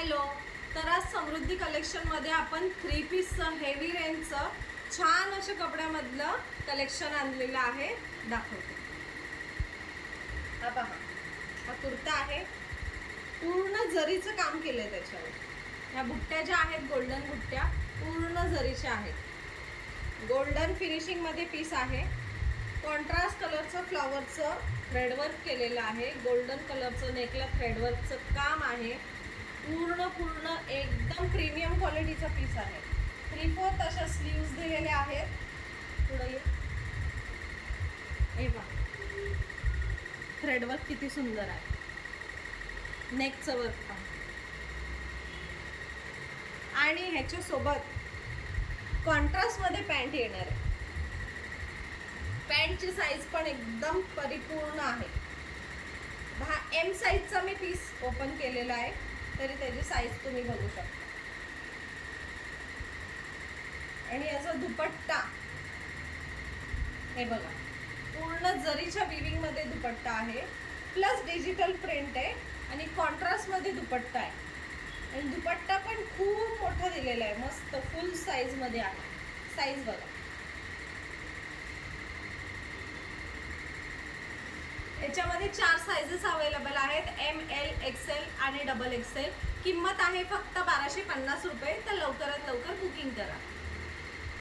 Hello, तर आज समृद्धी कलेक्शनमध्ये आपण 3 पीसचं हेवी रेंजचं छान अशा कपड्यामधलं कलेक्शन आणलेलं आहे, दाखवते. हा पहा, हा कुर्ता आहे, पूर्ण जरीचं काम केलंय त्याच्यावर. ह्या बुट्ट्या ज्या आहेत गोल्डन बुट्ट्या पूर्ण जरीच्या आहेत. गोल्डन फिनिशिंग मध्ये पीस आहे. कॉन्ट्रास्ट कलरचं फ्लॉवरचं थ्रेडवर्क केलेलं आहे. गोल्डन कलरचं नेकला थ्रेडवर्कचं काम आहे. पूर्ण एकदम प्रीमियम क्वालिटीचा पीस आहे. 3/4 अशा स्लीव्स दिलेले आहेत. पुढे हे पहा, थ्रेडवर्क किती सुंदर आहे. नेकचं वर्क पहा. आणि ह्याच्या सोबत कॉन्ट्रास्ट मध्ये पॅन्ट येणार आहे. पॅन्टची साईज पण एकदम परिपूर्ण आहे. हा एम साईजचा मी पीस ओपन केलेला आहे, तरी त्याची साईज तुम्ही बघू शकता. आणि याचा दुपट्टा हे बघा, पूर्ण जरीच्या विविंग मध्ये दुपट्टा आहे, प्लस डिजिटल प्रिंट आहे आणि कॉन्ट्रास्ट मध्ये दुपट्टा आहे. आणि दुपट्टा पण खूप मोठा दिलेला आहे, मस्त फुल साईज मध्ये आहे. साईज बघा, याच्यामध्ये 4 साइजेस अवेलेबल आहेत, ML, XL आणि XXL. किंमत आहे फक्त 1250 रुपये. तर लवकरात लवकर बुकिंग करा.